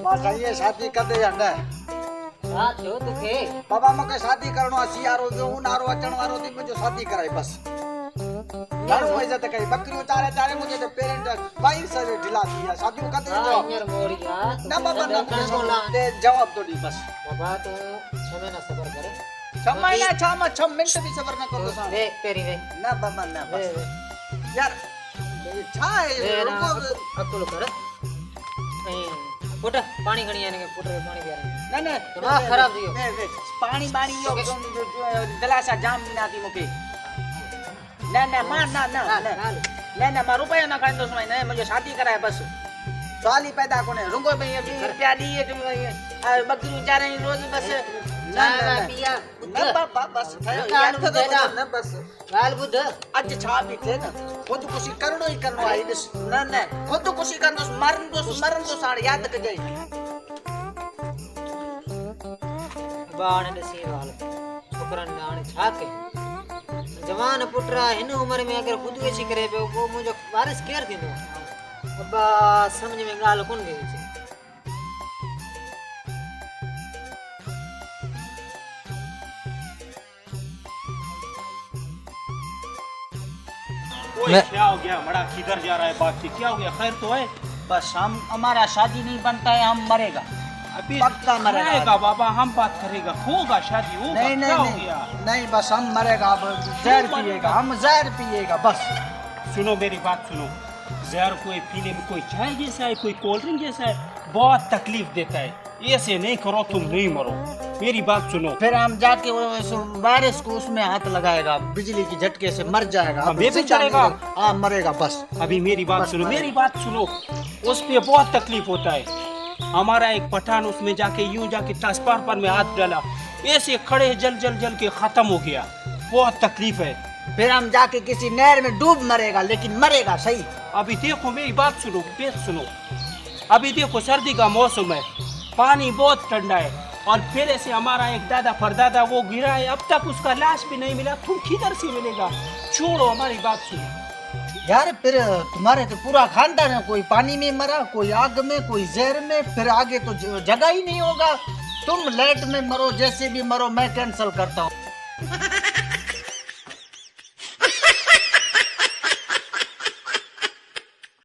मां ये शादी कर दे अंडा हां जो तुखे बाबा मके शादी करनो सियारो जो उनारो अचण वारो थी मुझे शादी कराई बस घणो इज्जत कई बकरियों चारे चारे मुझे तो पेरेंट बाई से ढिला दिया शादी कर दे हां यार मोरिया ना बाबा ना ते जवाब तो दी बस बाबा तू समय ना सबर करे 6 महीना 6 मिनट भी सबर ना कर दो देख तेरी वे ना बाबा ना बस यार छा है रुको अकुल कर पुट पानी घणी आने के पुट पानी पिया ना ना दिमाग खराब दियो पानी बानी यो गिलासा जाम ना दी मुके ना ना मां ना ना ना ना मां रुपया ना खाने दो समय ना मुझे शादी कराए बस साली पैदा कोने रुको भाई अभी रुपया दिए तुम बकरी चारे रोज बस ना ना पिया ना बाबा बस यार ना बस गाल बुध आज छा भी थे ना खुद खुशी करनो ही करनो आई दिस ना ना खुद खुशी करनो मरन दो साड़ याद कर जाए बाण दसी वाल छोकरन दान छाके जवान पुटरा इन उम्र में अगर खुद ऐसी करे पे वो मुझे बारिश केर दिनो अब समझ में गाल कोन गई छे ओए क्या हो गया बड़ा किधर जा रहा है बातचीत क्या हो गया खैर तो है बस हम हमारा शादी नहीं बनता है हम मरेगा अभी पक्का मरेगा खाएगा बाबा हम बात करेगा होगा शादी होगा नहीं क्या हो नहीं गया नहीं बस हम मरेगा अब जहर पिएगा हम जहर पिएगा बस सुनो मेरी बात सुनो जहर कोई पीने में कोई चाय जैसा है कोई कोल्ड ड्रिंक जैसा है बहुत तकलीफ देता है ऐसे नहीं करो तुम नहीं मरो मेरी बात सुनो फिर हम जाके वायरस को उसमें हाथ लगाएगा बिजली की झटके से मर जाएगा हमें भी चलेगा हाँ मरेगा बस अभी मेरी बात बस सुनो मरेगा। मेरी बात सुनो उस पे बहुत तकलीफ होता है हमारा एक पठान उसमें जाके यूं जाके ट्रांसफार्मर में हाथ डाला ऐसे खड़े जल जल जल के खत्म हो गया बहुत तकलीफ है फिर हम जाके किसी नहर में डूब मरेगा लेकिन मरेगा सही अभी देखो मेरी बात सुनो अभी देखो सर्दी का मौसम है पानी बहुत ठंडा है और फिर ऐसे हमारा एक दादा परदादा वो गिरा है अब तक उसका लाश भी नहीं मिला तुम किधर से मिलेगा छोड़ो हमारी बात सुनो यार फिर तुम्हारे तो पूरा खानदान है कोई पानी में मरा कोई आग में कोई जहर में फिर आगे तो जगह ही नहीं होगा तुम लेट में मरो जैसे भी मरो मैं कैंसिल करता हूँ